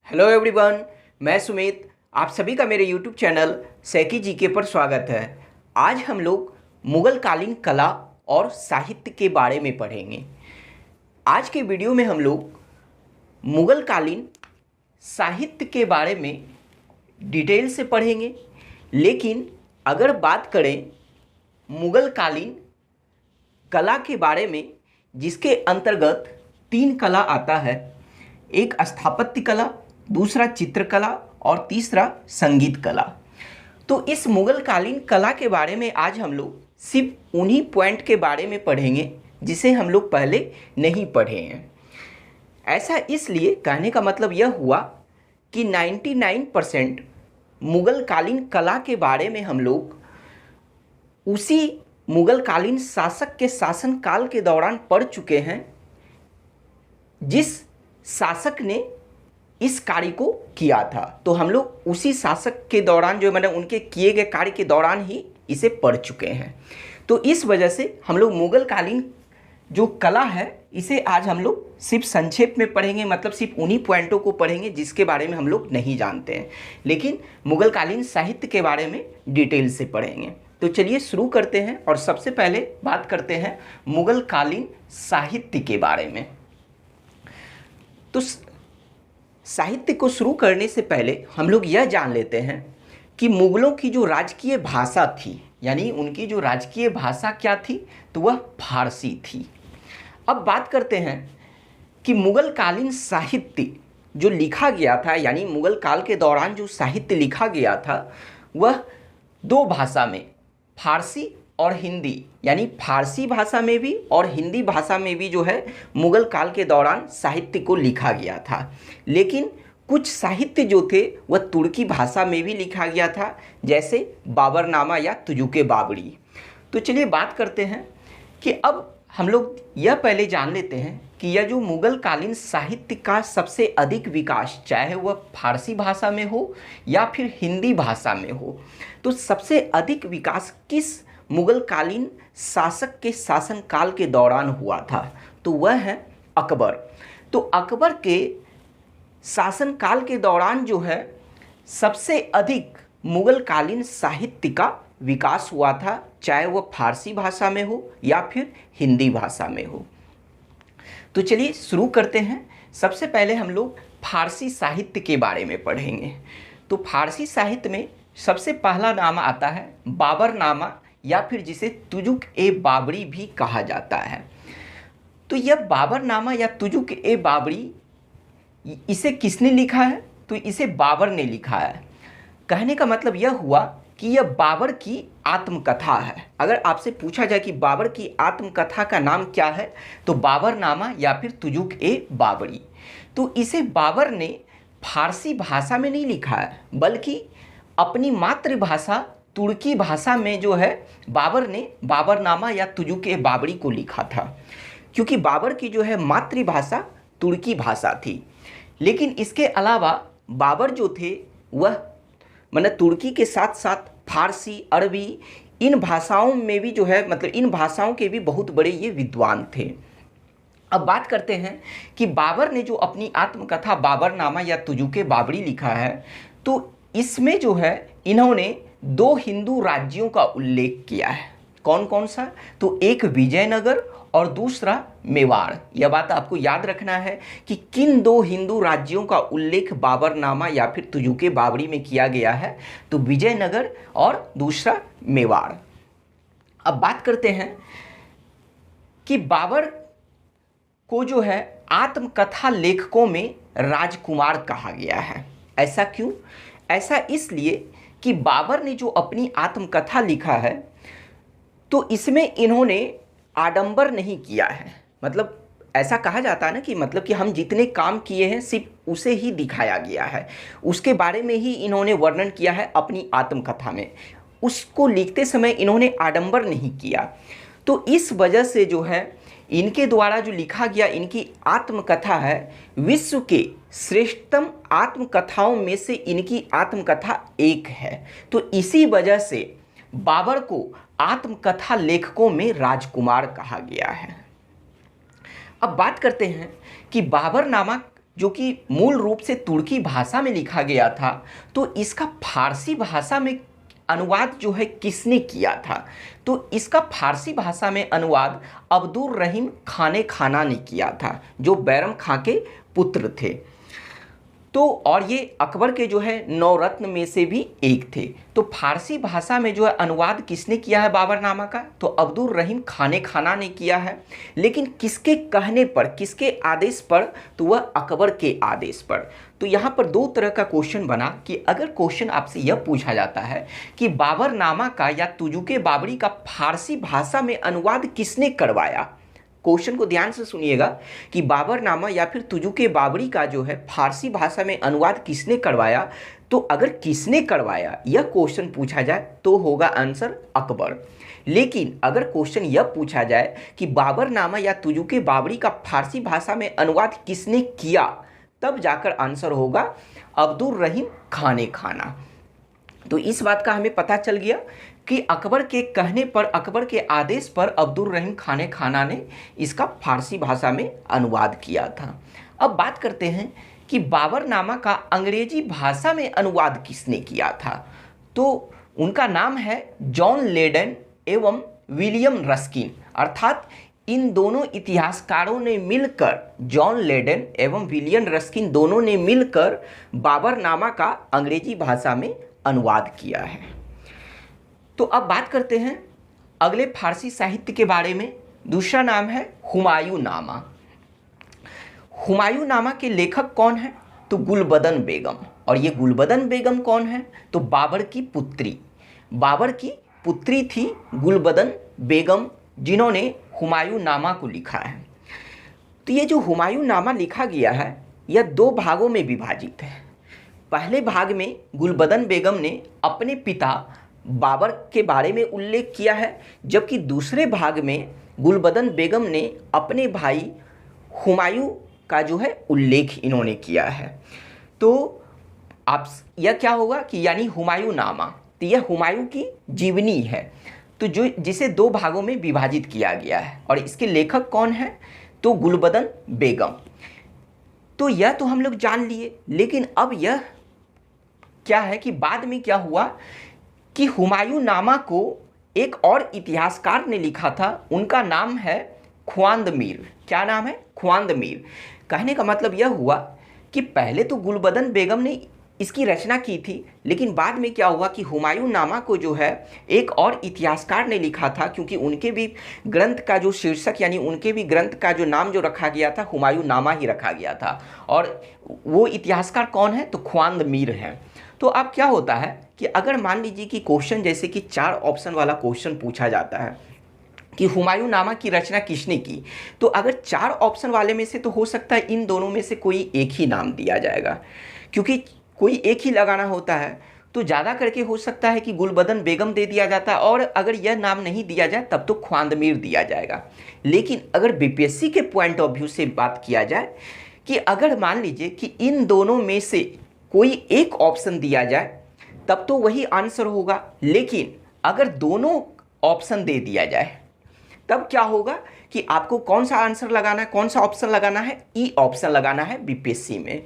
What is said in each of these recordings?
Hello everyone, मैं सुमित। आप सभी का मेरे यूट्यूब चैनल सैकी जीके पर स्वागत है। आज हम लोग मुग़ल कालीन कला और साहित्य के बारे में पढ़ेंगे। आज के वीडियो में हम लोग मुग़ल कालीन साहित्य के बारे में डिटेल से पढ़ेंगे। लेकिन अगर बात करें मुग़ल कालीन कला के बारे में, जिसके अंतर्गत 3 कला आता है, एक स्थापत्य कला, दूसरा चित्रकला और तीसरा संगीत कला। तो इस मुग़ल कालीन कला के बारे में आज हम लोग सिर्फ उन्हीं पॉइंट के बारे में पढ़ेंगे जिसे हम लोग पहले नहीं पढ़े हैं। ऐसा इसलिए कहने का मतलब यह हुआ कि 99% मुग़ल कालीन कला के बारे में हम लोग उसी मुग़ल कालीन शासक के शासनकाल के दौरान पढ़ चुके हैं, जिस शासक ने इस कार्य को किया था। तो हम लोग उसी शासक के दौरान उनके किए गए कार्य के दौरान ही इसे पढ़ चुके हैं। तो इस वजह से हम लोग मुग़ल कालीन जो कला है इसे आज हम लोग सिर्फ संक्षेप में पढ़ेंगे, मतलब सिर्फ उन्हीं पॉइंटों को पढ़ेंगे जिसके बारे में हम लोग नहीं जानते हैं। लेकिन मुग़ल कालीन साहित्य के बारे में डिटेल से पढ़ेंगे। तो चलिए शुरू करते हैं और सबसे पहले बात करते हैं मुग़ल कालीन साहित्य के बारे में। तो साहित्य को शुरू करने से पहले हम लोग यह जान लेते हैं कि मुग़लों की जो राजकीय भाषा थी, यानी उनकी जो राजकीय भाषा क्या थी, तो वह फारसी थी। अब बात करते हैं कि मुग़ल कालीन साहित्य जो लिखा गया था, यानी मुग़ल काल के दौरान जो साहित्य लिखा गया था, वह 2 भाषा में, फारसी और हिंदी, यानी फारसी भाषा में भी और हिंदी भाषा में भी जो है मुग़ल काल के दौरान साहित्य को लिखा गया था। लेकिन कुछ साहित्य जो थे वह तुर्की भाषा में भी लिखा गया था, जैसे बाबरनामा या तुजुक बाबरी। तो चलिए बात करते हैं कि अब हम लोग यह पहले जान लेते हैं कि यह जो मुग़ल कालीन साहित्य का सबसे अधिक विकास, चाहे वह फारसी भाषा में हो या फिर हिंदी भाषा में हो, तो सबसे अधिक विकास किस मुग़ल कालीन शासक के शासनकाल के दौरान हुआ था, तो वह है अकबर। तो अकबर के शासनकाल के दौरान जो है सबसे अधिक मुग़ल कालीन साहित्य का विकास हुआ था, चाहे वह फारसी भाषा में हो या फिर हिंदी भाषा में हो। तो चलिए शुरू करते हैं। सबसे पहले हम लोग फारसी साहित्य के बारे में पढ़ेंगे। तो फारसी साहित्य में सबसे पहला नाम आता है बाबरनामा, या फिर जिसे तुजुक बाबरी भी कहा जाता है। तो यह बाबरनामा या तुजुक बाबरी, इसे किसने लिखा है, तो इसे बाबर ने लिखा है। कहने का मतलब यह हुआ कि यह बाबर की आत्मकथा है। अगर आपसे पूछा जाए कि बाबर की आत्मकथा का नाम क्या है, तो बाबरनामा या फिर तुजुक बाबरी। तो इसे बाबर ने फारसी भाषा में नहीं लिखा है, बल्कि अपनी मातृभाषा तुर्की भाषा में जो है बाबर ने बाबरनामा या तुजुक बाबरी को लिखा था, क्योंकि बाबर की जो है मातृभाषा तुर्की भाषा थी। लेकिन इसके अलावा बाबर जो थे वह तुर्की के साथ साथ फारसी, अरबी, इन भाषाओं में भी जो है इन भाषाओं के भी बहुत बड़े ये विद्वान थे। अब बात करते हैं कि बाबर ने जो अपनी आत्मकथा बाबरनामा या तुजुक बाबरी लिखा है, तो इसमें जो है इन्होंने 2 हिंदू राज्यों का उल्लेख किया है। कौन कौन सा? तो एक विजयनगर और दूसरा मेवाड़। यह बात आपको याद रखना है कि किन 2 हिंदू राज्यों का उल्लेख बाबरनामा या फिर तुजुक बाबरी में किया गया है, तो विजयनगर और दूसरा मेवाड़। अब बात करते हैं कि बाबर को जो है आत्मकथा लेखकों में राजकुमार कहा गया है। ऐसा क्यों? ऐसा इसलिए कि बाबर ने जो अपनी आत्मकथा लिखा है, तो इसमें इन्होंने आडंबर नहीं किया है। ऐसा कहा जाता है ना कि हम जितने काम किए हैं सिर्फ उसे ही दिखाया गया है, उसके बारे में ही इन्होंने वर्णन किया है अपनी आत्मकथा में। उसको लिखते समय इन्होंने आडंबर नहीं किया। तो इस वजह से जो है इनके द्वारा जो लिखा गया इनकी आत्मकथा है, विश्व के श्रेष्ठतम आत्मकथाओं में से इनकी आत्मकथा एक है। तो इसी वजह से बाबर को आत्मकथा लेखकों में राजकुमार कहा गया है। अब बात करते हैं कि बाबरनामा जो कि मूल रूप से तुर्की भाषा में लिखा गया था, तो इसका फारसी भाषा में अनुवाद जो है किसने किया था? तो इसका फारसी भाषा में अनुवाद अब्दुर रहीम खाने खाना ने किया था, जो बैरम खां के पुत्र थे। तो और ये अकबर के जो है नवरत्न में से भी एक थे। तो फारसी भाषा में जो है अनुवाद किसने किया है बाबरनामा का? तो अब्दुल रहीम खाने खाना ने किया है। लेकिन किसके कहने पर, किसके आदेश पर? तो वह अकबर के आदेश पर। तो यहाँ पर दो तरह का क्वेश्चन बना कि अगर क्वेश्चन आपसे यह पूछा जाता है कि बाबरनामा का या तुजुके बाबरी का फारसी भाषा में अनुवाद किसने करवाया, क्वेश्चन को ध्यान से सुनिएगा कि बाबरनामा या फिर तुजुके बाबरी का जो है फारसी भाषा में अनुवाद किसने करवाया, तो अगर किसने करवाया यह क्वेश्चन पूछा जाए तो होगा आंसर अकबर। लेकिन अगर क्वेश्चन यह पूछा जाए कि बाबरनामा या तुजुके बाबरी का फारसी भाषा में अनुवाद किसने किया, तब जाकर आंसर होगा अब्दुल रहीम खाने खाना। तो इस बात का हमें पता चल गया कि अकबर के कहने पर, अकबर के आदेश पर अब्दुल रहीम खाने खाना ने इसका फारसी भाषा में अनुवाद किया था। अब बात करते हैं कि बाबरनामा का अंग्रेजी भाषा में अनुवाद किसने किया था। तो उनका नाम है जॉन लेडन एवं विलियम रस्किन, अर्थात इन दोनों इतिहासकारों ने मिलकर, जॉन लेडन एवं विलियम रस्किन दोनों ने मिलकर बाबरनामा का अंग्रेजी भाषा में अनुवाद किया है। तो अब बात करते हैं अगले फारसी साहित्य के बारे में। दूसरा नाम है हुमायूं नामा। हुमायूं नामा के लेखक कौन है? तो गुलबदन बेगम। और ये गुलबदन बेगम कौन है? तो बाबर की पुत्री, बाबर की पुत्री थी गुलबदन बेगम, जिन्होंने हुमायूं नामा को लिखा है। तो ये जो हुमायूं नामा लिखा गया है यह दो भागों में विभाजित है। पहले भाग में गुलबदन बेगम ने अपने पिता बाबर के बारे में उल्लेख किया है, जबकि दूसरे भाग में गुलबदन बेगम ने अपने भाई हुमायूं का जो है उल्लेख इन्होंने किया है। तो आप यह क्या होगा कि यानी हुमायूं नामा, तो यह हुमायूं की जीवनी है, तो जो जिसे दो भागों में विभाजित किया गया है। और इसके लेखक कौन है? तो गुलबदन बेगम। तो यह तो हम लोग जान लिए, लेकिन अब यह क्या है कि बाद में क्या हुआ कि हुमायूं नामा को एक और इतिहासकार ने लिखा था, उनका नाम है ख्वांद मीर। क्या नाम है? ख्वांद मीर। कहने का मतलब यह हुआ कि पहले तो गुलबदन बेगम ने इसकी रचना की थी, लेकिन बाद में क्या हुआ कि हुमायूं नामा को जो है एक और इतिहासकार ने लिखा था, क्योंकि उनके भी ग्रंथ का जो शीर्षक यानी उनके भी ग्रंथ का जो नाम जो रखा गया था हुमायूं नामा ही रखा गया था। और वो इतिहासकार कौन है? तो ख्वांद मीर हैं। तो अब क्या होता है कि अगर मान लीजिए कि क्वेश्चन जैसे कि 4 ऑप्शन वाला क्वेश्चन पूछा जाता है कि हुमायूं नामा की रचना किसने की, तो अगर 4 ऑप्शन वाले में से तो हो सकता है इन दोनों में से कोई एक ही नाम दिया जाएगा, क्योंकि कोई एक ही लगाना होता है। तो ज़्यादा करके हो सकता है कि गुलबदन बेगम दे दिया जाता है, और अगर यह नाम नहीं दिया जाए तब तो ख्वांद मीर दिया जाएगा। लेकिन अगर बीपीएससी के पॉइंट ऑफ व्यू से बात किया जाए कि अगर मान लीजिए कि इन दोनों में से कोई एक ऑप्शन दिया जाए तब तो वही आंसर होगा, लेकिन अगर दोनों ऑप्शन दे दिया जाए तब क्या होगा कि आपको कौन सा आंसर लगाना है, कौन सा ऑप्शन लगाना है? ई ऑप्शन लगाना है बीपीएससी में।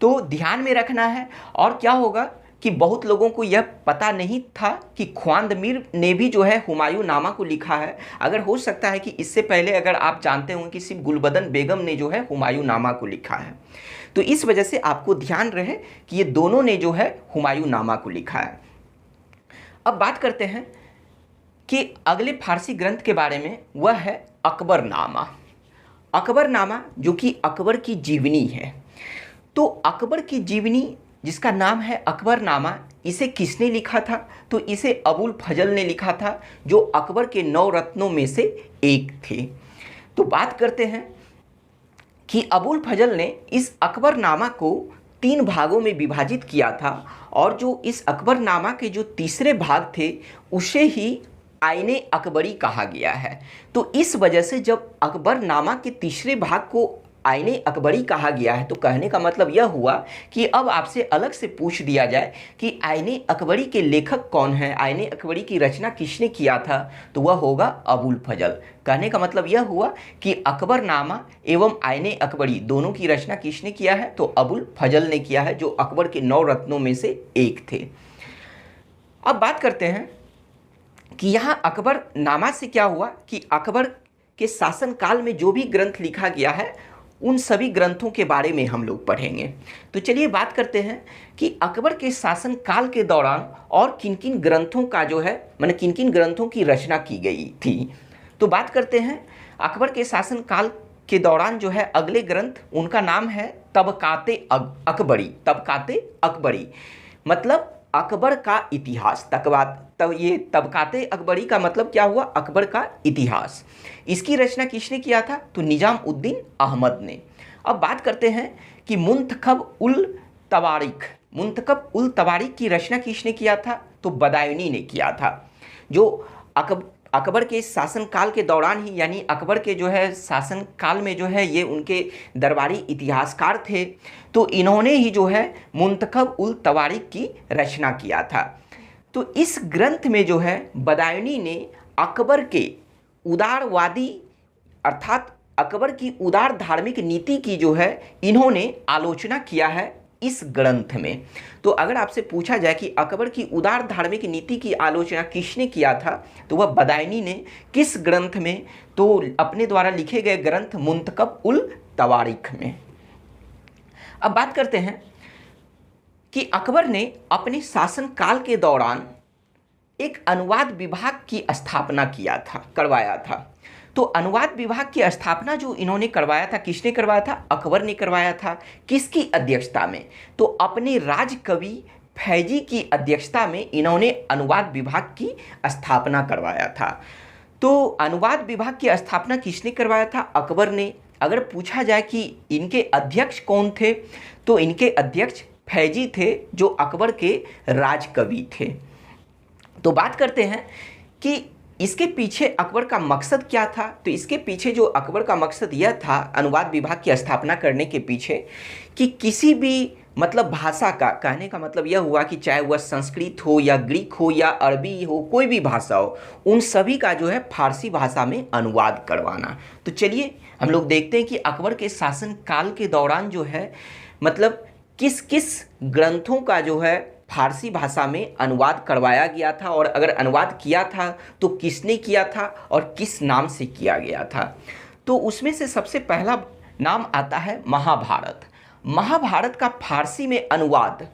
तो ध्यान में रखना है। और क्या होगा कि बहुत लोगों को यह पता नहीं था कि ख्वांद मीर ने भी जो है हुमायूं नामा को लिखा है। अगर हो सकता है कि इससे पहले अगर आप जानते होंगे कि सिर्फ गुलबदन बेगम ने जो है हुमायूं नामा को लिखा है, तो इस वजह से आपको ध्यान रहे कि ये दोनों ने जो है हुमायूं नामा को लिखा है। अब बात करते हैं कि अगले फारसी ग्रंथ के बारे में, वह है अकबरनामा। अकबरनामा जो कि अकबर की जीवनी है। तो अकबर की जीवनी जिसका नाम है अकबरनामा, इसे किसने लिखा था? तो इसे अबुल फजल ने लिखा था, जो अकबर के 9 रत्नों में से एक थे। तो बात करते हैं कि अबुल फजल ने इस अकबरनामा को 3 भागों में विभाजित किया था, और जो इस अकबरनामा के जो तीसरे भाग थे उसे ही आईने अकबरी कहा गया है। तो इस वजह से जब अकबरनामा के तीसरे भाग को आईने अकबरी कहा गया है, तो कहने का मतलब यह हुआ कि अब आपसे अलग से पूछ दिया जाए कि आईने अकबरी के लेखक कौन है, आईने अकबरी की रचना किसने किया था, तो वह होगा अबुल फजल। कहने का मतलब यह हुआ कि अकबरनामा एवं आईने अकबरी दोनों की रचना किसने किया है, तो अबुल फजल ने किया है, जो अकबर के 9 रत्नों में से एक थे। अब बात करते हैं कि यहाँ अकबरनामा से क्या हुआ कि अकबर के शासनकाल में जो भी ग्रंथ लिखा गया है उन सभी ग्रंथों के बारे में हम लोग पढ़ेंगे। तो चलिए बात करते हैं कि अकबर के शासनकाल के दौरान और किन किन ग्रंथों का जो है माने किन किन ग्रंथों की रचना की गई थी। तो बात करते हैं अकबर के शासनकाल के दौरान जो है अगले ग्रंथ, उनका नाम है तबकाते अकबरी। तबकाते अकबरी मतलब अकबर का इतिहास। ये तबकाते अकबरी का मतलब क्या हुआ, अकबर का इतिहास। इसकी रचना किसने किया था, तो निजाम उद्दीन अहमद ने। अब बात करते हैं कि मुंतखब उल तवारीख की रचना किसने किया था, तो बदायूनी ने किया था, जो अकबर के शासनकाल के दौरान ही, यानी अकबर के जो है शासनकाल में जो है ये उनके दरबारी इतिहासकार थे, तो इन्होंने ही जो है मुंतखब उल तवारीख की रचना किया था। तो इस ग्रंथ में जो है बदायूनी ने अकबर के उदारवादी अर्थात अकबर की उदार धार्मिक नीति की जो है इन्होंने आलोचना किया है इस ग्रंथ में। तो अगर आपसे पूछा जाए कि अकबर की उदार धार्मिक नीति की आलोचना किसने किया था, तो वह बदायूनी ने। किस ग्रंथ में, तो अपने द्वारा लिखे गए ग्रंथ मुंतखब उल तवारीख में। अब बात करते हैं कि अकबर ने अपने शासनकाल के दौरान एक अनुवाद विभाग की स्थापना करवाया था। तो अनुवाद विभाग की स्थापना जो इन्होंने करवाया था, किसने करवाया था, अकबर ने करवाया था। किसकी अध्यक्षता में, तो अपने राजकवि फैजी की अध्यक्षता में इन्होंने अनुवाद विभाग की स्थापना करवाया था। तो अनुवाद विभाग की स्थापना किसने करवाया था, अकबर ने। अगर पूछा जाए कि इनके अध्यक्ष कौन थे, तो इनके अध्यक्ष फैजी थे, जो अकबर के राजकवि थे। तो बात करते हैं कि इसके पीछे अकबर का मकसद क्या था। तो इसके पीछे जो अकबर का मकसद यह था अनुवाद विभाग की स्थापना करने के पीछे, कि किसी भी मतलब भाषा का, कहने का मतलब यह हुआ कि चाहे वह संस्कृत हो या ग्रीक हो या अरबी हो, कोई भी भाषा हो, उन सभी का जो है फारसी भाषा में अनुवाद करवाना। तो चलिए हम लोग देखते हैं कि अकबर के शासनकाल के दौरान जो है मतलब किस किस ग्रंथों का जो है फारसी भाषा में अनुवाद करवाया गया था, और अगर अनुवाद किया था तो किसने किया था और किस नाम से किया गया था। तो उसमें से सबसे पहला नाम आता है महाभारत। महाभारत का फारसी में अनुवाद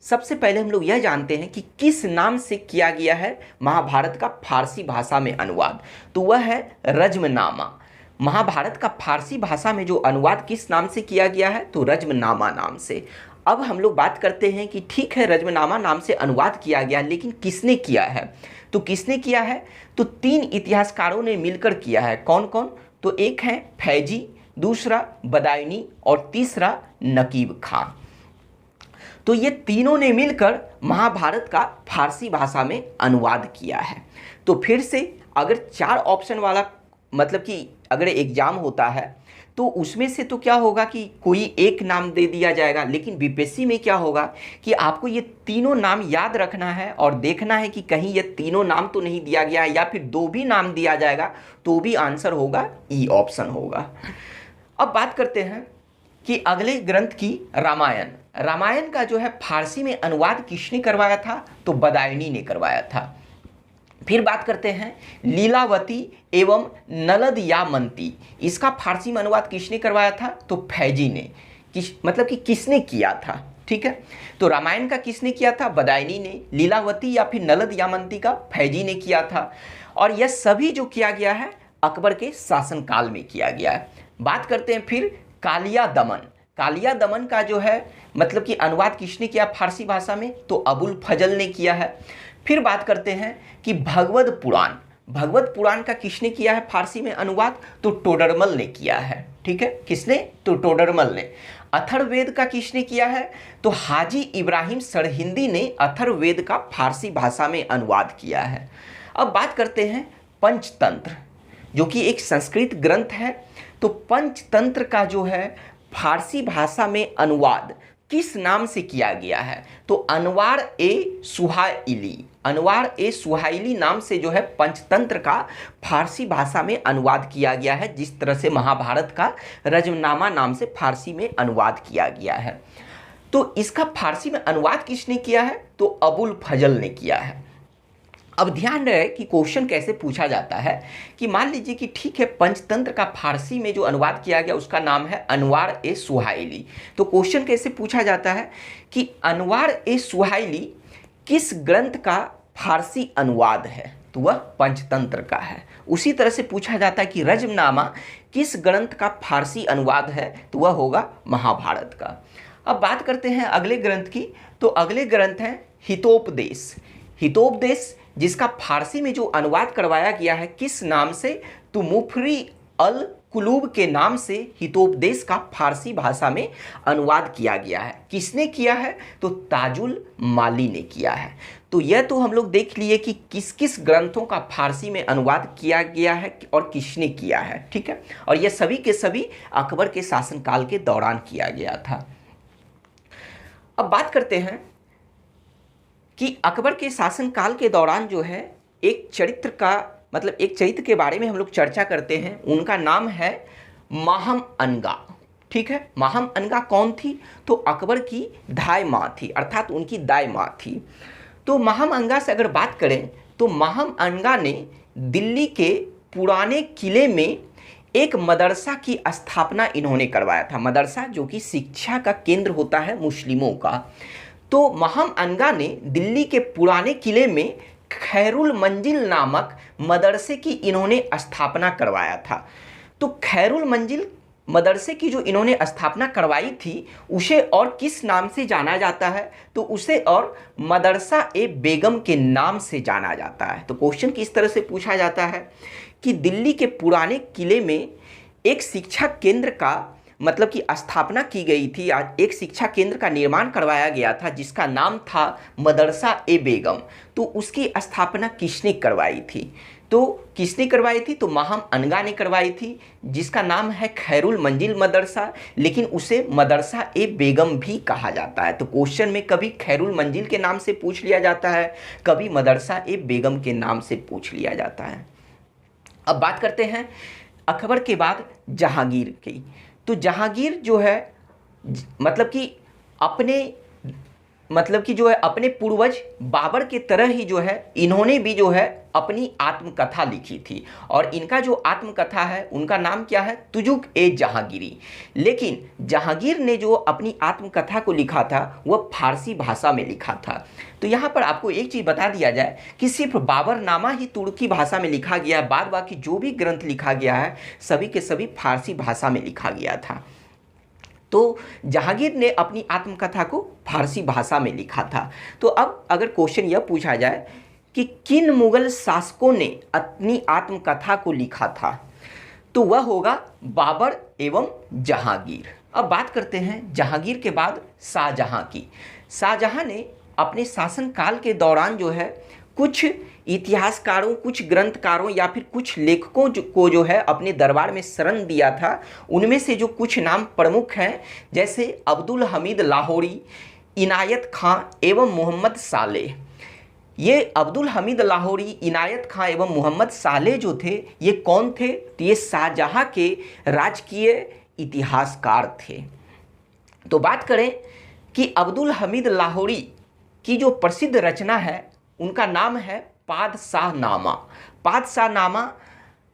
सबसे पहले हम लोग यह जानते हैं कि किस नाम से किया गया है महाभारत का फारसी भाषा में अनुवाद, तो वह है रज्मनामा। महाभारत का फारसी भाषा में जो अनुवाद किस नाम से किया गया है, तो रज्मनामा नाम से। अब हम लोग बात करते हैं कि ठीक है रज्मनामा नाम से अनुवाद किया गया, लेकिन किसने किया है, तो किसने किया है, तो 3 इतिहासकारों ने मिलकर किया है। कौन कौन, तो एक है फैजी, दूसरा बदायूनी और तीसरा नकीब खान। तो ये तीनों ने मिलकर महाभारत का फारसी भाषा में अनुवाद किया है। तो फिर से अगर 4 ऑप्शन वाला मतलब कि अगर एग्जाम होता है तो उसमें से तो क्या होगा कि कोई एक नाम दे दिया जाएगा, लेकिन बीपीएससी में क्या होगा कि आपको ये तीनों नाम याद रखना है और देखना है कि कहीं ये तीनों नाम तो नहीं दिया गया है, या फिर 2 भी नाम दिया जाएगा तो भी आंसर होगा ई ऑप्शन होगा। अब बात करते हैं कि अगले ग्रंथ की रामायण। रामायण का जो है फारसी में अनुवाद किसने करवाया था, तो बदायूनी ने करवाया था। फिर बात करते हैं लीलावती एवं नलद यामंती, इसका फारसी में अनुवाद किसने करवाया था, तो फैजी ने। मतलब कि किसने किया था, ठीक है। तो रामायण का किसने किया था, बदायूनी ने। लीलावती या फिर नलद यामंती का फैजी ने किया था। और यह सभी जो किया गया है अकबर के शासनकाल में किया गया है। बात करते हैं फिर कालिया दमन। कालिया दमन का जो है मतलब कि अनुवाद किसने किया फारसी भाषा में, तो अबुल फजल ने किया है। फिर बात करते हैं कि भगवद पुराण। भगवद पुराण का किसने किया है फारसी में अनुवाद, तो टोडरमल ने किया है, ठीक है। किसने, तो टोडरमल ने। अथर्ववेद का किसने किया है, तो हाजी इब्राहिम सरहिंदी ने अथर्ववेद का फारसी भाषा में अनुवाद किया है। अब बात करते हैं पंचतंत्र, जो कि एक संस्कृत ग्रंथ है। तो पंचतंत्र का जो है फारसी भाषा में अनुवाद किस नाम से किया गया है? तो अनवार ए सुहाइली, अनवार ए सुहाइली नाम से जो है पंचतंत्र का फारसी भाषा में अनुवाद किया गया है, जिस तरह से महाभारत का रजमनामा नाम से फारसी में अनुवाद किया गया है। तो इसका फारसी में अनुवाद किसने किया है? तो अबुल फजल ने किया है। अब ध्यान रहे कि क्वेश्चन कैसे पूछा जाता है कि मान लीजिए कि ठीक है, पंचतंत्र का फारसी में जो अनुवाद किया गया उसका नाम है अनवार ए सुहाइली। तो क्वेश्चन कैसे पूछा जाता है कि अनवार ए सुहाइली किस ग्रंथ का फारसी अनुवाद है? तो वह पंचतंत्र का है। उसी तरह से पूछा जाता है कि रजमनामा किस ग्रंथ का फारसी अनुवाद है? तो वह होगा महाभारत का। अब बात करते हैं अगले ग्रंथ की। तो अगले ग्रंथ है हितोपदेश। हितोपदेश जिसका फारसी में जो अनुवाद करवाया गया है किस नाम से? तो मुफरी अल कुलूब के नाम से हितोपदेश का फारसी भाषा में अनुवाद किया गया है। किसने किया है? तो ताजुल माली ने किया है। तो यह तो हम लोग देख लिए कि किस किस ग्रंथों का फारसी में अनुवाद किया गया है और किसने किया है, ठीक है। और यह सभी के सभी अकबर के शासनकाल के दौरान किया गया था। अब बात करते हैं कि अकबर के शासनकाल के दौरान जो है एक चरित्र का मतलब एक चरित्र के बारे में हम लोग चर्चा करते हैं। उनका नाम है माहम अनगा, ठीक है। माहम अनगा कौन थी? तो अकबर की दाई माँ थी, अर्थात उनकी दाई माँ थी। तो माहम अनगा से अगर बात करें तो माहम अनगा ने दिल्ली के पुराने किले में एक मदरसा की स्थापना इन्होंने करवाया था। मदरसा जो कि शिक्षा का केंद्र होता है मुस्लिमों का। तो माहम अनगा ने दिल्ली के पुराने किले में खैरुल मंजिल नामक मदरसे की इन्होंने स्थापना करवाया था। तो खैरुल मंजिल मदरसे की जो इन्होंने स्थापना करवाई थी उसे और किस नाम से जाना जाता है? तो उसे और मदरसा ए बेगम के नाम से जाना जाता है। तो क्वेश्चन किस तरह से पूछा जाता है कि दिल्ली के पुराने किले में एक शिक्षा केंद्र का मतलब कि स्थापना की गई थी, आज एक शिक्षा केंद्र का निर्माण करवाया गया था जिसका नाम था मदरसा ए बेगम। तो उसकी स्थापना किसने करवाई थी? तो किसने करवाई थी? तो माहम अनगा ने करवाई थी, जिसका नाम है खैरुल मंजिल मदरसा, लेकिन उसे मदरसा ए बेगम भी कहा जाता है। तो क्वेश्चन में कभी खैरुल मंजिल के नाम से पूछ लिया जाता है, कभी मदरसा ए बेगम के नाम से पूछ लिया जाता है। अब बात करते हैं अकबर के बाद जहांगीर की। तो जहांगीर जो है मतलब कि जो है अपने पूर्वज बाबर के तरह ही जो है इन्होंने भी जो है अपनी आत्मकथा लिखी थी। और इनका जो आत्मकथा है उनका नाम क्या है? तुजुक ए जहांगीरी। लेकिन जहांगीर ने जो अपनी आत्मकथा को लिखा था वह फारसी भाषा में लिखा था। तो यहाँ पर आपको एक चीज़ बता दिया जाए कि सिर्फ बाबरनामा ही तुर्की भाषा में लिखा गया है, बाद बाकी जो भी ग्रंथ लिखा गया है सभी के सभी फारसी भाषा में लिखा गया था। तो जहांगीर ने अपनी आत्मकथा को फारसी भाषा में लिखा था। तो अब अगर क्वेश्चन यह पूछा जाए कि किन मुगल शासकों ने अपनी आत्मकथा को लिखा था, तो वह होगा बाबर एवं जहांगीर। अब बात करते हैं जहांगीर के बाद शाहजहां की। शाहजहां ने अपने शासनकाल के दौरान जो है कुछ इतिहासकारों, कुछ ग्रंथकारों या फिर कुछ लेखकों को जो है अपने दरबार में शरण दिया था। उनमें से जो कुछ नाम प्रमुख हैं जैसे अब्दुल हमीद लाहौरी, इनायत खां एवं मोहम्मद सालेह। ये अब्दुल हमीद लाहौरी, इनायत खां एवं मोहम्मद सालेह जो थे ये कौन थे? तो ये शाहजहां के राजकीय इतिहासकार थे। तो बात करें कि अब्दुल हमीद लाहौरी की जो प्रसिद्ध रचना है उनका नाम है पादशाहनामा। पादशाहनामा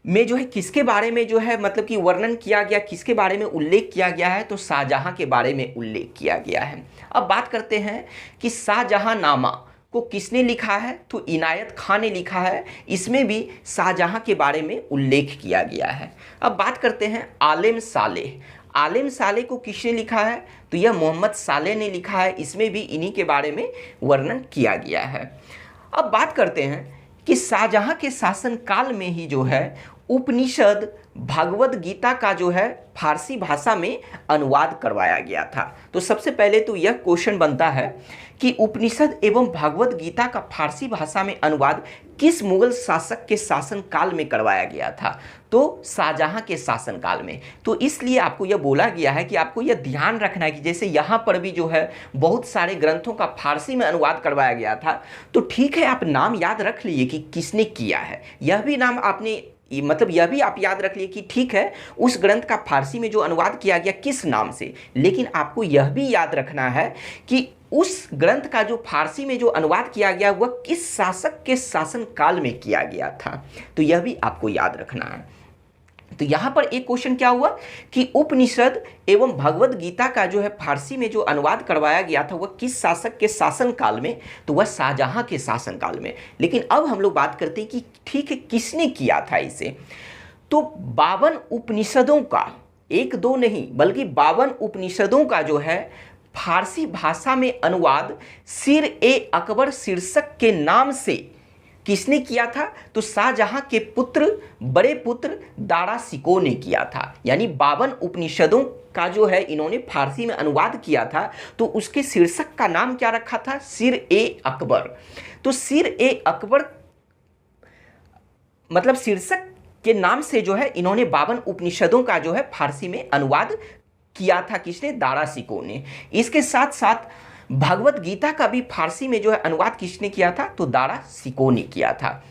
में जो है किसके बारे में जो है मतलब कि वर्णन किया गया, किसके बारे में उल्लेख किया गया है? तो शाहजहां के बारे में उल्लेख किया गया है। अब बात करते हैं कि शाहजहांनामा को किसने लिखा है? तो इनायत खान ने लिखा है। इसमें भी शाहजहां के बारे में उल्लेख किया गया है। अब बात करते हैं आलेम सालेह। आलेम सालेह को किसने लिखा है? तो यह मोहम्मद सालेह ने लिखा है। इसमें भी इन्हीं के बारे में वर्णन किया गया है। अब बात करते हैं कि शाहजहां के शासनकाल में ही जो है उपनिषद भगवद गीता का जो है फारसी भाषा में अनुवाद करवाया गया था। तो सबसे पहले तो यह क्वेश्चन बनता है कि उपनिषद एवं भगवद गीता का फारसी भाषा में अनुवाद किस मुगल शासक के शासन काल में करवाया गया था? तो शाहजहां के शासन काल में। तो इसलिए आपको यह बोला गया है कि आपको यह ध्यान रखना है कि जैसे यहाँ पर भी जो है बहुत सारे ग्रंथों का फारसी में अनुवाद करवाया गया था, तो ठीक है आप नाम याद रख लीजिए कि किसने किया है। यह भी नाम आपने मतलब यह भी आप याद रख लिए कि ठीक है उस ग्रंथ का फारसी में जो अनुवाद किया गया किस नाम से, लेकिन आपको यह भी याद रखना है कि उस ग्रंथ का जो फारसी में जो अनुवाद किया गया वह किस शासक के शासन काल में किया गया था। तो यह भी आपको याद रखना है। तो यहाँ पर एक क्वेश्चन क्या हुआ कि उपनिषद एवं भगवद गीता का जो है फारसी में जो अनुवाद करवाया गया था वह किस शासक के शासन काल में? तो वह शाहजहां के शासन काल में। लेकिन अब हम लोग बात करते हैं कि ठीक है किसने किया था इसे। तो 52 उपनिषदों का, एक दो नहीं बल्कि 52 उपनिषदों का जो है फारसी भाषा में अनुवाद सिर ए अकबर शीर्षक के नाम से किसने किया था? तो शाहजहां के पुत्र, बड़े पुत्र दारा शिकोह ने किया था। यानी 52 उपनिषदों का जो है इन्होंने फारसी में अनुवाद किया था, तो उसके शीर्षक का नाम क्या रखा था? सिर ए अकबर। तो सिर ए अकबर मतलब शीर्षक के नाम से जो है इन्होंने 52 उपनिषदों का जो है फारसी में अनुवाद किया था। किसने? दारा शिकोह ने। इसके साथ साथ भगवत गीता का भी फारसी में जो है अनुवाद किसने किया था? तो दारा शिकोह ने किया था।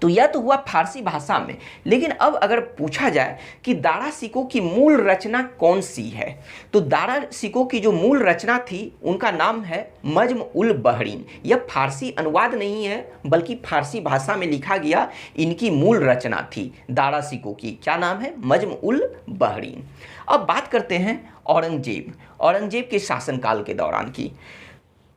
तो यह तो हुआ फारसी भाषा में। लेकिन अब अगर पूछा जाए कि दारा शिकोह की मूल रचना कौन सी है, तो दारा शिकोह की जो मूल रचना थी उनका नाम है नज्म उल बहरीन। यह फारसी अनुवाद नहीं है बल्कि फारसी भाषा में लिखा गया इनकी मूल रचना थी दारा शिकोह की। क्या नाम है? नज्म उल बहरीन। अब बात करते हैं औरंगजेब के शासनकाल के दौरान की।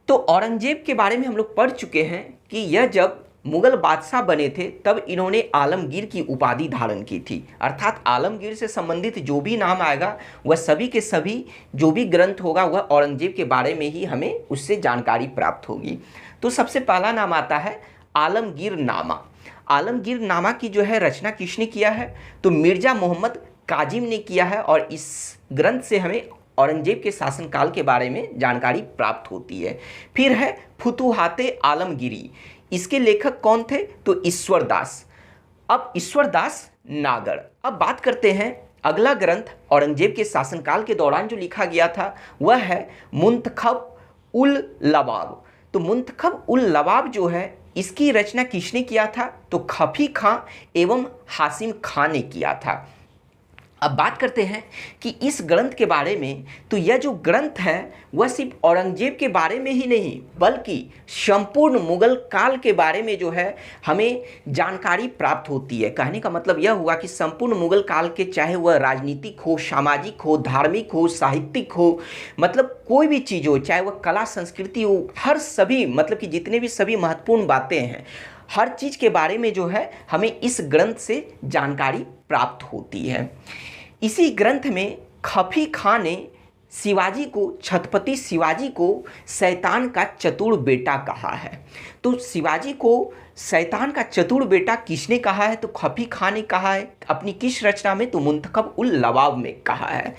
तो औरंगजेब के बारे में हम लोग पढ़ चुके हैं कि यह जब मुगल बादशाह बने थे तब इन्होंने आलमगीर की उपाधि धारण की थी। अर्थात आलमगीर से संबंधित जो भी नाम आएगा वह सभी के सभी जो भी ग्रंथ होगा वह औरंगजेब के बारे में ही हमें उससे जानकारी प्राप्त होगी। तो सबसे पहला नाम आता है आलमगीर नामा। आलमगीर नामा की जो है रचना किसने किया है? तो मिर्जा मोहम्मद काजिम ने किया है। और इस ग्रंथ से हमें औरंगजेब के शासनकाल के बारे में जानकारी प्राप्त होती है। फिर है फुतुहाते आलमगीरी। इसके लेखक कौन थे? तो ईश्वर दास। अब ईश्वर दास नागर। अब बात करते हैं अगला ग्रंथ औरंगजेब के शासनकाल के दौरान जो लिखा गया था वह है मुंतखब उल लबाब। तो मुंतखब उल लबाब जो है इसकी रचना किसने किया था? तो खफी खां एवं हासिम खां ने किया था। अब बात करते हैं कि इस ग्रंथ के बारे में। तो यह जो ग्रंथ है वह सिर्फ औरंगजेब के बारे में ही नहीं बल्कि संपूर्ण मुगल काल के बारे में जो है हमें जानकारी प्राप्त होती है। कहने का मतलब यह हुआ कि संपूर्ण मुगल काल के, चाहे वह राजनीतिक हो, सामाजिक हो, धार्मिक हो, साहित्यिक हो, मतलब कोई भी चीज़ हो, चाहे वह कला संस्कृति हो, हर सभी मतलब कि जितने भी सभी महत्वपूर्ण बातें हैं हर चीज़ के बारे में जो है हमें इस ग्रंथ से जानकारी प्राप्त होती है। इसी ग्रंथ में खफी खां ने शिवाजी को, छत्रपति शिवाजी को शैतान का चतुर बेटा कहा है। तो शिवाजी को शैतान का चतुर बेटा किसने कहा है? तो खफी खां ने कहा है। अपनी किस रचना में? तो मुंतखब उल लबाब में कहा है।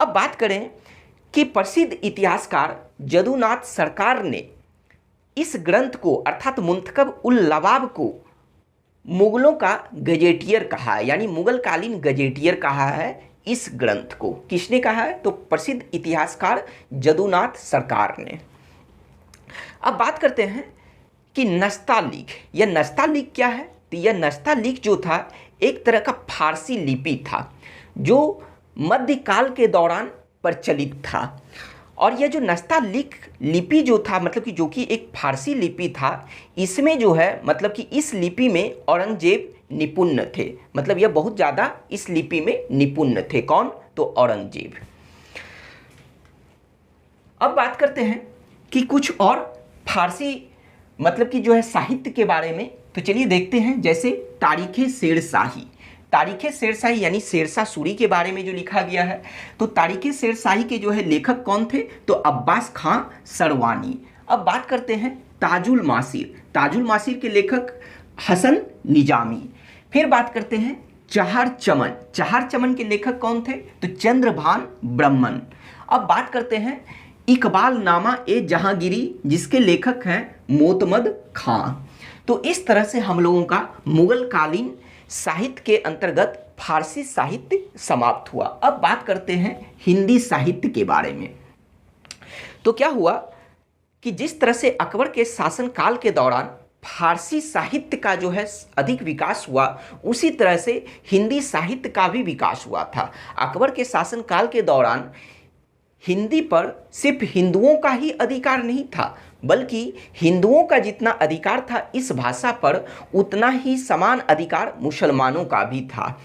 अब बात करें कि प्रसिद्ध इतिहासकार जदुनाथ सरकार ने इस ग्रंथ को अर्थात मुंतखब उल लबाब को मुगलों का गजेटियर कहा है। यानी मुगलकालीन गजेटियर कहा है इस ग्रंथ को। किसने कहा है? तो प्रसिद्ध इतिहासकार जदुनाथ सरकार ने। अब बात करते हैं कि नस्तालीक। यह नस्तालीक क्या है? तो यह नस्तालीक जो था एक तरह का फारसी लिपि था जो मध्यकाल के दौरान प्रचलित था। और यह जो नस्तालीक लिपि जो था मतलब कि जो कि एक फारसी लिपि था, इसमें जो है मतलब कि इस लिपि में औरंगजेब निपुण थे। मतलब यह बहुत ज़्यादा इस लिपि में निपुण थे। कौन? तो औरंगजेब। अब बात करते हैं कि कुछ और फारसी मतलब कि जो है साहित्य के बारे में। तो चलिए देखते हैं। जैसे तारीख़ शेरशाही। तारीख़ शेरशाही यानी शेरशाह सूरी के बारे में जो लिखा गया है। तो तारीख़ शेरशाही के जो है लेखक कौन थे? तो अब्बास खां सरवानी। अब बात करते हैं ताजुल मासिर। ताजुल मासिर के लेखक हसन निजामी। फिर बात करते हैं चहर चमन। चहर चमन के लेखक कौन थे? तो चंद्रभान ब्रह्मन। अब बात करते हैं इकबाल नामा ए जहांगीरी, जिसके लेखक हैं मोतमद खां। तो इस तरह से हम लोगों का मुगल कालीन साहित्य के अंतर्गत फारसी साहित्य समाप्त हुआ। अब बात करते हैं हिंदी साहित्य के बारे में। तो क्या हुआ कि जिस तरह से अकबर के शासनकाल के दौरान फारसी साहित्य का जो है अधिक विकास हुआ, उसी तरह से हिंदी साहित्य का भी विकास हुआ था। अकबर के शासनकाल के दौरान हिंदी पर सिर्फ हिंदुओं का ही अधिकार नहीं था, बल्कि हिंदुओं का जितना अधिकार था इस भाषा पर, उतना ही समान अधिकार मुसलमानों का भी था।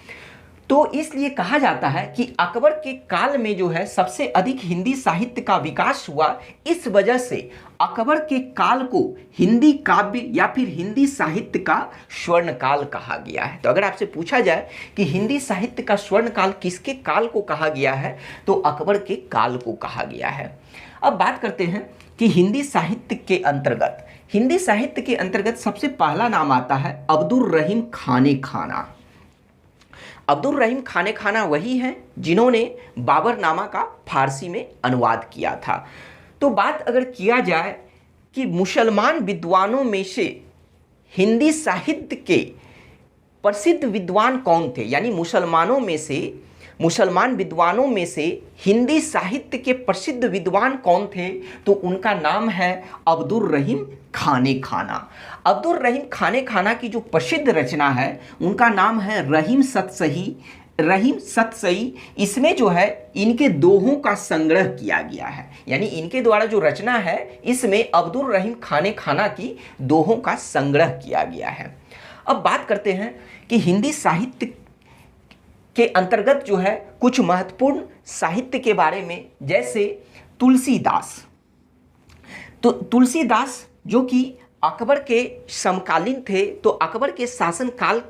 तो इसलिए कहा जाता है कि अकबर के काल में जो है सबसे अधिक हिंदी साहित्य का विकास हुआ। इस वजह से अकबर के काल को हिंदी काव्य या फिर हिंदी साहित्य का स्वर्ण काल कहा गया है। तो अगर आपसे पूछा जाए कि हिंदी साहित्य का स्वर्ण काल किसके काल को कहा गया है, तो अकबर के काल को कहा गया है। अब बात करते हैं कि हिंदी साहित्य के अंतर्गत सबसे पहला नाम आता है अब्दुल रहीम खाने खाना। अब्दुल रहीम खाने खाना वही हैं जिन्होंने बाबरनामा का फारसी में अनुवाद किया था। तो बात अगर किया जाए कि मुसलमान विद्वानों में से हिंदी साहित्य के प्रसिद्ध विद्वान कौन थे, यानी मुसलमान विद्वानों में से हिंदी साहित्य के प्रसिद्ध विद्वान कौन थे, तो उनका नाम है अब्दुल रहीम खाने खाना। अब्दुल रहीम खाने खाना की जो प्रसिद्ध रचना है उनका नाम है रहीम सतसई। इसमें जो है इनके दोहों का संग्रह किया गया है, यानी इनके द्वारा जो रचना है इसमें अब्दुल रहीम खाने खाना की दोहों का संग्रह किया गया है। अब बात करते हैं कि हिंदी साहित्य के अंतर्गत जो है कुछ महत्वपूर्ण साहित्य के बारे में, जैसे तुलसीदास। तो तुलसीदास जो कि अकबर के समकालीन थे, तो अकबर के शासनकाल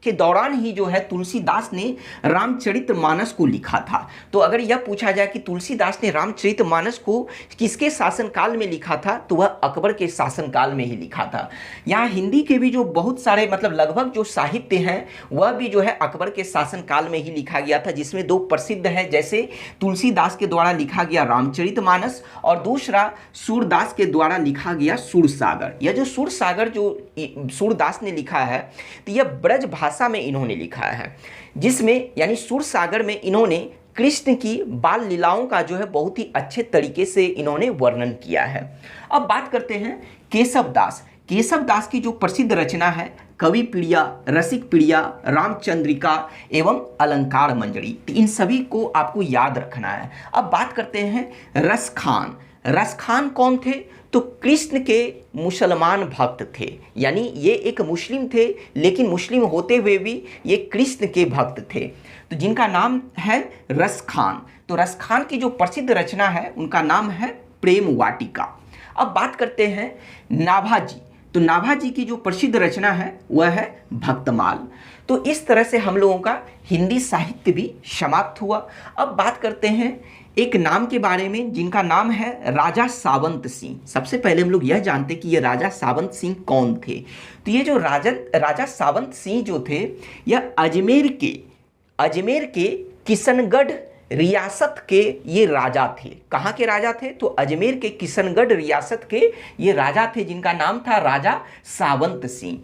के दौरान ही जो है तुलसीदास ने रामचरितमानस को लिखा था। तो अगर यह पूछा जाए कि तुलसीदास ने रामचरितमानस को किसके शासनकाल में लिखा था, तो वह अकबर के शासनकाल में ही लिखा था। यहाँ हिंदी के भी जो बहुत सारे लगभग जो साहित्य हैं वह भी जो है अकबर के शासनकाल में ही लिखा गया था, जिसमें दो प्रसिद्ध हैं, जैसे तुलसीदास के द्वारा लिखा गया रामचरितमानस और दूसरा सूरदास के द्वारा लिखा गया सूरसागर। यह जो सूरसागर जो सूरदास ने लिखा है, तो यह ब्रज भाषा में इन्होंने लिखा है, जिसमें यानी सूरसागर में इन्होंने कृष्ण की बाल लीलाओं का जो है बहुत ही अच्छे तरीके से इन्होंने वर्णन किया है। अब बात करते हैं केशवदास। केशवदास की जो प्रसिद्ध रचना है कवि पीड़िया, रसिक पीड़िया, रामचंद्रिका एवं अलंकार मंजरी, तो इन सभी को आपको याद रखना है। अब बात करते हैं रसखान। रसखान कौन थे? तो कृष्ण के मुसलमान भक्त थे, यानी ये एक मुस्लिम थे, लेकिन मुस्लिम होते हुए भी ये कृष्ण के भक्त थे, तो जिनका नाम है रसखान। तो रसखान की जो प्रसिद्ध रचना है उनका नाम है प्रेम वाटिका। अब बात करते हैं नाभाजी। तो नाभाजी की जो प्रसिद्ध रचना है वह है भक्तमाल। तो इस तरह से हम लोगों का हिंदी साहित्य भी समाप्त हुआ। अब बात करते हैं एक नाम के बारे में जिनका नाम है राजा सावंत सिंह। सबसे पहले हम लोग यह जानते कि ये राजा सावंत सिंह कौन थे। तो ये जो राजा सावंत सिंह जो थे, यह अजमेर के किशनगढ़ रियासत के ये राजा थे। कहाँ के राजा थे? तो अजमेर के किशनगढ़ रियासत के ये राजा थे, जिनका नाम था राजा सावंत सिंह।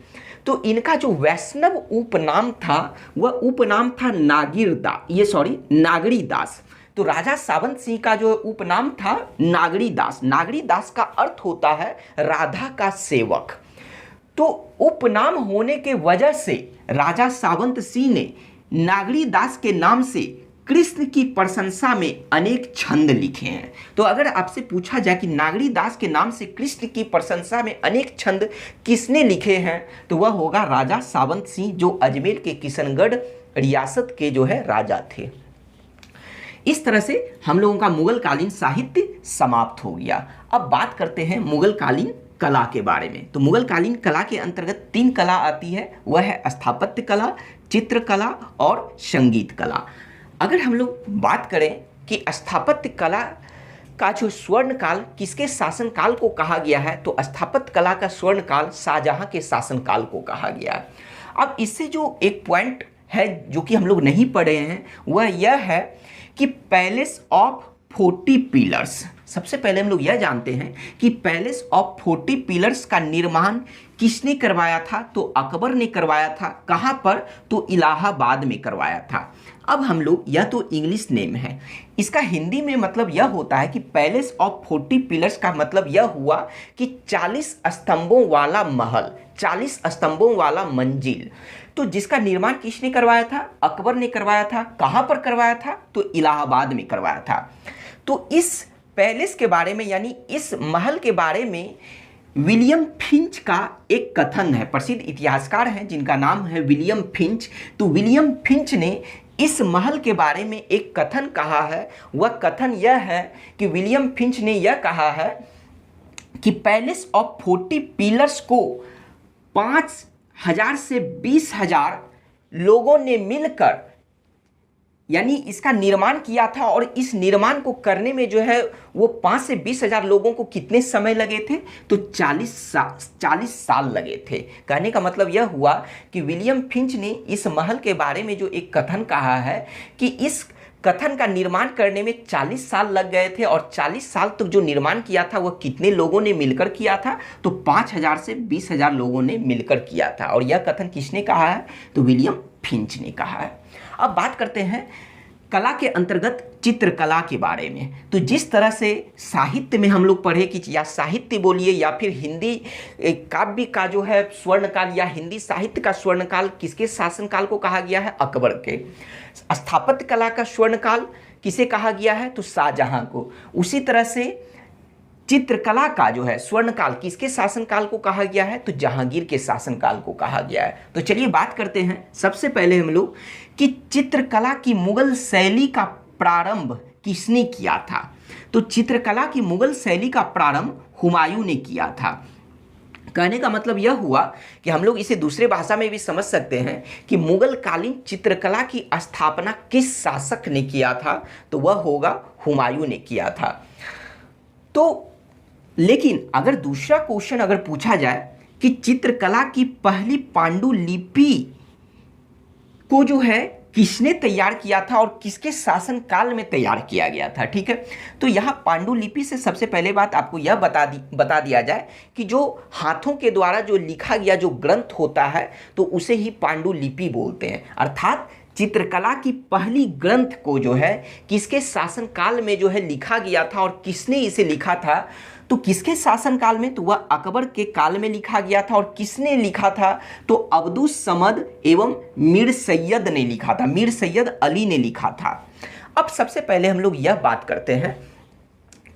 तो इनका जो वैष्णव उपनाम था वह उपनाम था नागरी दास। तो राजा सावंत सिंह का जो उपनाम था नागरी दास। नागरी दास का अर्थ होता है राधा का सेवक। तो उपनाम होने के वजह से राजा सावंत सिंह ने नागरी दास के नाम से कृष्ण की प्रशंसा में अनेक छंद लिखे हैं। तो अगर आपसे पूछा जाए कि नागरी दास के नाम से कृष्ण की प्रशंसा में अनेक छंद किसने लिखे हैं, तो वह होगा राजा सावंत सिंह, जो अजमेर के किशनगढ़ रियासत के जो है राजा थे। इस तरह से हम लोगों का मुगल कालीन साहित्य समाप्त हो गया। अब बात करते हैं मुगल कालीन कला के बारे में। तो मुगल कालीन कला के अंतर्गत 3 कला आती है, वह है स्थापत्य कला, चित्रकला और संगीत कला। अगर हम लोग बात करें कि स्थापत्य कला का जो स्वर्ण काल किसके शासनकाल को कहा गया है, तो स्थापत्य कला का स्वर्ण काल शाहजहां के शासनकाल को कहा गया है। अब इससे जो एक पॉइंट है जो कि हम लोग नहीं पढ़े हैं वह यह है कि पैलेस ऑफ 40 पिलर्स। सबसे पहले हम लोग यह जानते हैं कि पैलेस ऑफ 40 पिलर्स का निर्माण किसने करवाया था? तो अकबर ने करवाया था। कहाँ पर? तो इलाहाबाद में करवाया था। अब हम लोग, यह तो इंग्लिश नेम है, इसका हिंदी में मतलब यह होता है कि पैलेस ऑफ 40 पिलर्स का मतलब यह हुआ कि 40 स्तंभों वाला महल, 40 स्तंभों वाला मंजिल। तो जिसका निर्माण किसने करवाया था? अकबर ने करवाया था। कहाँ पर करवाया था? तो इलाहाबाद में करवाया था। तो इस पैलेस के बारे में, यानी इस महल के बारे में विलियम फिंच का एक कथन है। प्रसिद्ध इतिहासकार हैं जिनका नाम है विलियम फिंच। तो विलियम फिंच ने इस महल के बारे में एक कथन कहा है। वह कथन यह है कि विलियम फिंच ने यह कहा है कि पैलेस ऑफ 40 पिलर्स को 5,000 से 20,000 लोगों ने मिलकर, यानी इसका निर्माण किया था। और इस निर्माण को करने में जो है वो 5 से 20,000 लोगों को कितने समय लगे थे? तो 40 साल लगे थे। कहने का मतलब यह हुआ कि विलियम फिंच ने इस महल के बारे में जो एक कथन कहा है कि इस कथन का निर्माण करने में 40 साल लग गए थे। और 40 साल तक जो निर्माण किया था वह कितने लोगों ने मिलकर किया था? तो 5,000 से 20,000 लोगों ने मिलकर किया था। और यह कथन किसने कहा है? तो विलियम फिंच ने कहा है। अब बात करते हैं कला के अंतर्गत चित्रकला के बारे में। तो जिस तरह से साहित्य में हम लोग पढ़े कि या साहित्य बोलिए या फिर हिंदी काव्य का जो है स्वर्णकाल या हिंदी साहित्य का स्वर्णकाल किसके शासनकाल को कहा गया है? अकबर के। स्थापत्य कला का स्वर्णकाल किसे कहा गया है? तो शाहजहां को। उसी तरह से चित्रकला का जो है स्वर्णकाल किसके शासनकाल को कहा गया है? तो जहांगीर के शासनकाल को कहा गया है। तो चलिए बात करते हैं सबसे पहले हम लोग कि चित्रकला की मुगल शैली का प्रारंभ किसने किया था? तो चित्रकला की मुगल शैली का प्रारंभ हुमायूं ने किया था। कहने का मतलब यह हुआ कि हम लोग इसे दूसरे भाषा में भी समझ सकते हैं कि मुगल कालीन चित्रकला की स्थापना किस शासक ने किया था? तो वह होगा हुमायूं ने किया था। तो लेकिन अगर दूसरा क्वेश्चन अगर पूछा जाए कि चित्रकला की पहली पांडुलिपि को जो है किसने तैयार किया था और किसके शासनकाल में तैयार किया गया था, ठीक है। तो यहाँ पांडुलिपि से सबसे पहले बात आपको यह बता दिया जाए कि जो हाथों के द्वारा जो लिखा गया जो ग्रंथ होता है तो उसे ही पांडुलिपि बोलते हैं। अर्थात चित्रकला की पहली ग्रंथ को जो है किसके शासनकाल में जो है लिखा गया था और किसने इसे लिखा था? तो किसके शासनकाल में? तो वह अकबर के काल में लिखा गया था। और किसने लिखा था? तो अब्दुस समद एवं मीर सैयद ने लिखा था, मीर सैयद अली ने लिखा था। अब सबसे पहले हम लोग यह बात करते हैं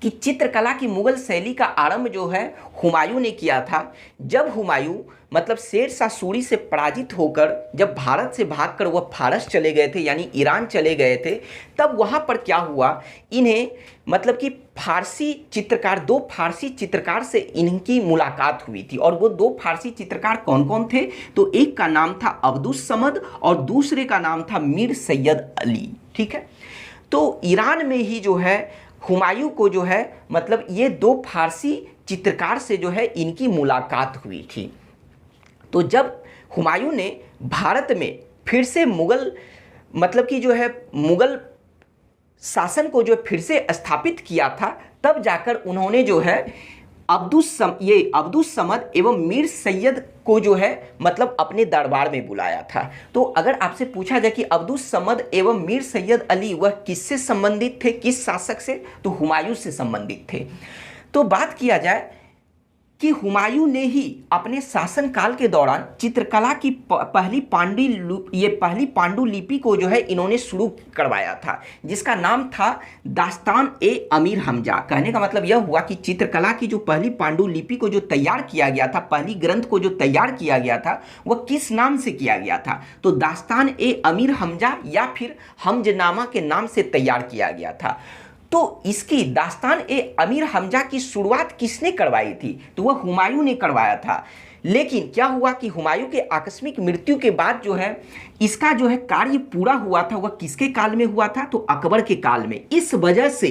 कि चित्रकला की मुगल शैली का आरंभ जो है हुमायूं ने किया था। जब हुमायूं मतलब शेर शाह सूरी से पराजित होकर जब भारत से भागकर वह फारस चले गए थे, यानी ईरान चले गए थे, तब वहाँ पर क्या हुआ, इन्हें मतलब कि फारसी चित्रकार, 2 फारसी चित्रकार से इनकी मुलाकात हुई थी। और वो 2 फारसी चित्रकार कौन कौन थे? तो एक का नाम था अब्दुस समद और दूसरे का नाम था मीर सैयद अली, ठीक है। तो ईरान में ही जो है हुमायूं को जो है मतलब ये 2 फारसी चित्रकार से जो है इनकी मुलाकात हुई थी। तो जब हुमायूं ने भारत में फिर से मुगल मतलब कि जो है मुगल शासन को जो फिर से स्थापित किया था, तब जाकर उन्होंने जो है अब्दुस समद एवं मीर सैयद को जो है मतलब अपने दरबार में बुलाया था। तो अगर आपसे पूछा जाए कि अब्दुस समद एवं मीर सैयद अली वह किससे संबंधित थे, किस शासक से? तो हुमायूं से संबंधित थे। तो बात किया जाए कि हुमायूं ने ही अपने शासनकाल के दौरान चित्रकला की पहली पांडुलिपि को जो है इन्होंने शुरू करवाया था, जिसका नाम था दास्तान ए अमीर हमजा। कहने का मतलब यह हुआ कि चित्रकला की जो पहली पांडुलिपि को जो तैयार किया गया था, पहली ग्रंथ को जो तैयार किया गया था, वह किस नाम से किया गया था? तो दास्तान ए अमीर हमजा या फिर हमजनामा के नाम से तैयार किया गया था। तो इसकी दास्तान ए अमीर हमजा की शुरुआत किसने करवाई थी? तो वह हुमायूं ने करवाया था। लेकिन क्या हुआ कि हुमायूं के आकस्मिक मृत्यु के बाद जो है इसका जो है कार्य पूरा हुआ था वह किसके काल में हुआ था, तो अकबर के काल में। इस वजह से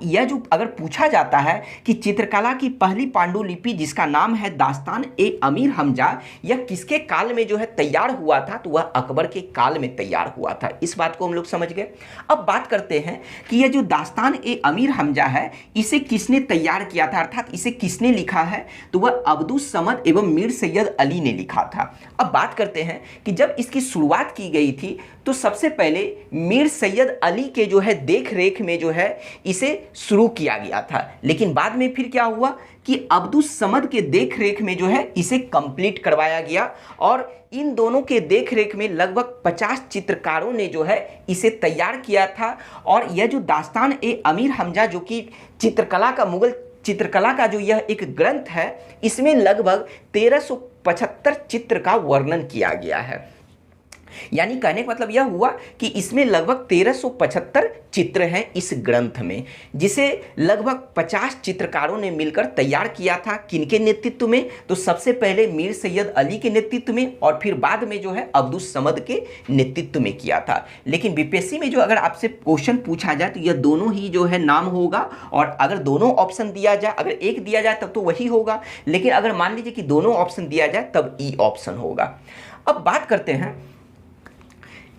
यह जो अगर पूछा जाता है कि चित्रकला की पहली पांडुलिपि जिसका नाम है दास्तान ए अमीर हमजा, यह किसके काल में जो है तैयार हुआ था, तो वह अकबर के काल में तैयार हुआ था। इस बात को हम लोग समझ गए। अब बात करते हैं कि यह जो दास्तान ए अमीर हमजा है इसे किसने तैयार किया था, अर्थात इसे किसने लिखा है, तो वह अब्दुस समद एवं मीर सैयद अली ने लिखा था। अब बात करते हैं कि जब इसकी शुरुआत की गई थी तो सबसे पहले मीर सैयद अली के जो है देख रेख में जो है इसे शुरू किया गया था, लेकिन बाद में फिर क्या हुआ कि अब्दुस समद के देख रेख में जो है इसे कंप्लीट करवाया गया और इन दोनों के देख रेख में लगभग 50 चित्रकारों ने जो है इसे तैयार किया था। और यह जो दास्तान ए अमीर हमजा जो कि चित्रकला का मुगल चित्रकला का जो यह एक ग्रंथ है इसमें लगभग 1375 चित्र का वर्णन किया गया है। यानी कहने का मतलब यह हुआ कि इसमें लगभग 1375 चित्र हैं इस ग्रंथ में, जिसे लगभग 50 चित्रकारों ने मिलकर तैयार किया था। किनके नेतृत्व में, तो सबसे पहले मीर सैयद अली के नेतृत्व में और फिर बाद में जो है अब्दुस समद के नेतृत्व में किया था। लेकिन बीपीएससी में जो अगर आपसे क्वेश्चन पूछा जाए तो यह दोनों ही जो है नाम होगा, और अगर दोनों ऑप्शन दिया जाए, अगर एक दिया जाए तब तो वही होगा, लेकिन अगर मान लीजिए कि दोनों ऑप्शन दिया जाए तब ई ऑप्शन होगा। अब बात करते हैं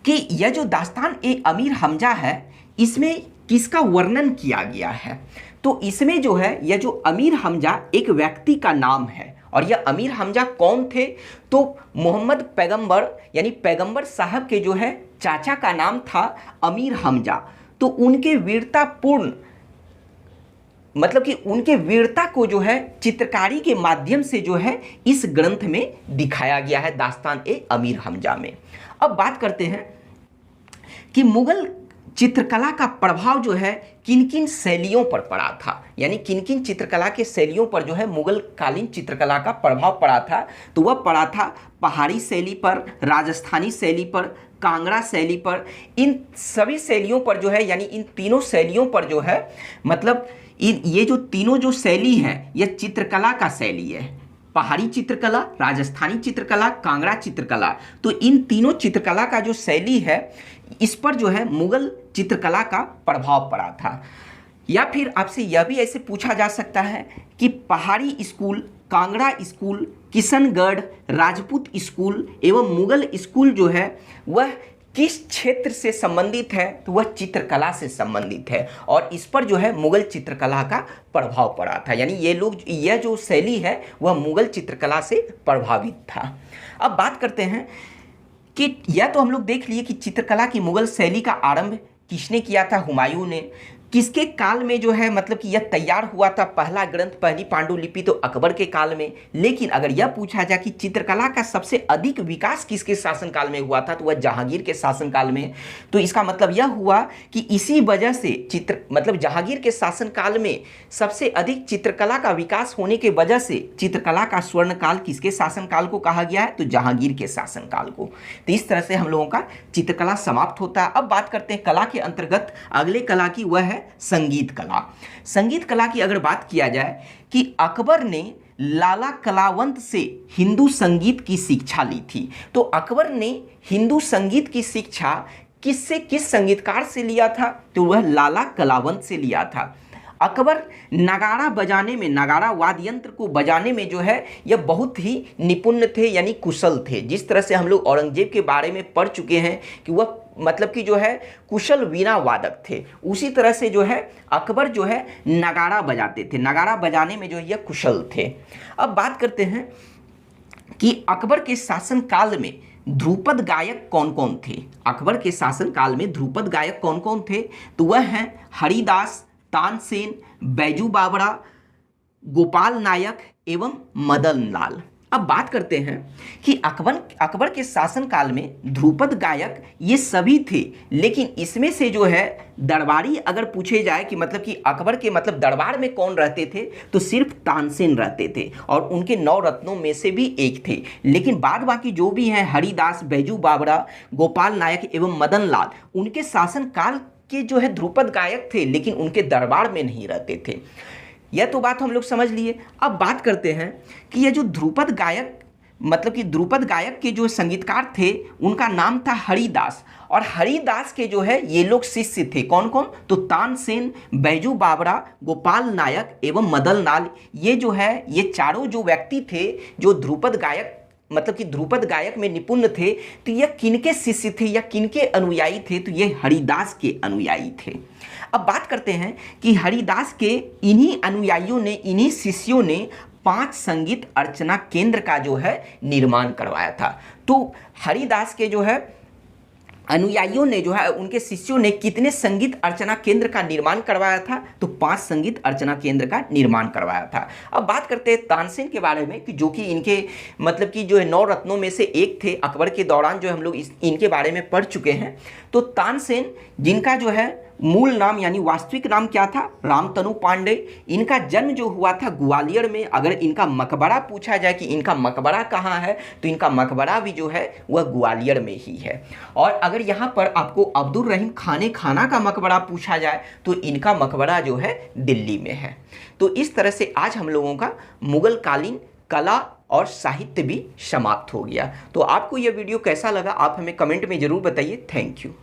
कि यह जो दास्तान ए अमीर हमजा है इसमें किसका वर्णन किया गया है, तो इसमें जो है यह जो अमीर हमजा एक व्यक्ति का नाम है। और यह अमीर हमजा कौन थे, तो मोहम्मद पैगंबर यानी पैगंबर साहब के जो है चाचा का नाम था अमीर हमजा। तो उनके वीरतापूर्ण मतलब कि उनके वीरता को जो है चित्रकारी के माध्यम से जो है इस ग्रंथ में दिखाया गया है दास्तान ए अमीर हमजा में। अब बात करते हैं कि मुगल चित्रकला का प्रभाव जो है किन किन शैलियों पर पड़ा था, यानी किन किन चित्रकला के शैलियों पर जो है मुगल कालीन चित्रकला का प्रभाव पड़ा था। तो वह पड़ा था पहाड़ी शैली पर, राजस्थानी शैली पर, कांगड़ा शैली पर। इन सभी शैलियों पर जो है यानी इन तीनों शैलियों पर जो है मतलब ये जो तीनों जो शैली है यह चित्रकला का शैली है। पहाड़ी चित्रकला, राजस्थानी चित्रकला, कांगड़ा चित्रकला, तो इन तीनों चित्रकला का जो शैली है इस पर जो है मुगल चित्रकला का प्रभाव पड़ा था। या फिर आपसे यह भी ऐसे पूछा जा सकता है कि पहाड़ी school, Kangra school, Kishangarh, Rajput school एवं मुगल स्कूल जो है वह किस क्षेत्र से संबंधित है, तो वह चित्रकला से संबंधित है और इस पर जो है मुगल चित्रकला का प्रभाव पड़ा था। यानी यह जो शैली है वह मुगल चित्रकला से प्रभावित था। अब बात करते हैं कि यह तो हम लोग देख लिए कि चित्रकला की मुगल शैली का आरंभ किसने किया था, हुमायूं ने। किसके काल में जो है मतलब कि यह तैयार हुआ था पहला ग्रंथ, पहली पांडुलिपि, तो अकबर के काल में। लेकिन अगर यह पूछा जाए कि चित्रकला का सबसे अधिक विकास किसके शासनकाल में हुआ था, तो वह जहांगीर के शासनकाल में। तो इसका मतलब यह हुआ कि इसी वजह से मतलब जहांगीर के शासनकाल में सबसे अधिक चित्रकला का विकास होने के वजह से चित्रकला का स्वर्णकाल किसके शासनकाल को कहा गया है, तो जहांगीर के शासनकाल को। तो इस तरह से हम लोगों का चित्रकला समाप्त होता है। अब बात करते हैं कला के अंतर्गत अगले कला की, वह है संगीत कला। संगीत कला की अगर बात किया जाए कि अकबर ने लाला कलावंत से हिंदू संगीत की शिक्षा ली थी। तो अकबर ने हिंदू संगीत की शिक्षा किस संगीतकार से लिया था, तो वह लाला कलावंत से लिया था। अकबर नगाड़ा बजाने में, नगाड़ा वाद्य यंत्र को बजाने में जो है यह बहुत ही निपुण थे, यानी कुशल थे। जिस तरह से हम लोग औरंगजेब के बारे में पढ़ चुके हैं कि वह मतलब कि जो है कुशल वीणा वादक थे, उसी तरह से जो है अकबर जो है नगाड़ा बजाते थे, नगाड़ा बजाने में जो है यह कुशल थे। अब बात करते हैं कि अकबर के शासनकाल में ध्रुपद गायक कौन कौन थे। अकबर के शासनकाल में ध्रुपद गायक कौन कौन थे, तो वह हैं हरिदास, तानसेन, बैजू बावरा, गोपाल नायक एवं मदन लाल। अब बात करते हैं कि अकबर के शासनकाल में ध्रुपद गायक ये सभी थे, लेकिन इसमें से जो है दरबारी अगर पूछे जाए कि मतलब कि अकबर के मतलब दरबार में कौन रहते थे, तो सिर्फ तानसेन रहते थे और उनके 9 रत्नों में से भी एक थे। लेकिन बाद बाकी जो भी हैं हरिदास, बैजू बावरा, गोपाल नायक एवं मदन लाल, उनके शासनकाल के जो है ध्रुपद गायक थे, लेकिन उनके दरबार में नहीं रहते थे। यह तो बात हम लोग समझ लिए। अब बात करते हैं कि ये जो ध्रुपद गायक मतलब कि ध्रुपद गायक के जो संगीतकार थे उनका नाम था हरिदास, और हरिदास के जो है ये लोग शिष्य थे। कौन कौन? तो तानसेन, बैजू बावरा, गोपाल नायक एवं मदन लाल। ये जो है ये चारों जो व्यक्ति थे जो ध्रुपद गायक मतलब कि ध्रुपद गायक में निपुण थे, तो यह किनके शिष्य थे या किनके अनुयायी थे? तो ये हरिदास के अनुयायी थे। अब बात करते हैं कि हरिदास के इन्हीं अनुयायियों ने, इन्हीं शिष्यों ने 5 संगीत अर्चना केंद्र का जो है निर्माण करवाया था। तो हरिदास के जो है अनुयायियों ने जो है उनके शिष्यों ने कितने संगीत अर्चना केंद्र का निर्माण करवाया था? तो 5 संगीत अर्चना केंद्र का निर्माण करवाया था। अब बात करते हैं तानसेन के बारे में कि जो कि इनके मतलब कि जो है 9 रत्नों में से एक थे। अकबर के दौरान जो हम लोग इनके बारे में पढ़ चुके हैं। तो तानसेन जिनका जो है मूल नाम यानी वास्तविक नाम क्या था? रामतनु पांडे। इनका जन्म जो हुआ था ग्वालियर में। अगर इनका मकबरा पूछा जाए कि इनका मकबरा कहाँ है, तो इनका मकबरा भी जो है वह ग्वालियर में ही है। और अगर यहाँ पर आपको अब्दुल रहीम खाने खाना का मकबरा पूछा जाए तो इनका मकबरा जो है दिल्ली में है। तो इस तरह से आज हम लोगों का मुगल कालीन कला और साहित्य भी समाप्त हो गया। तो आपको यह वीडियो कैसा लगा आप हमें कमेंट में ज़रूर बताइए। Thank you.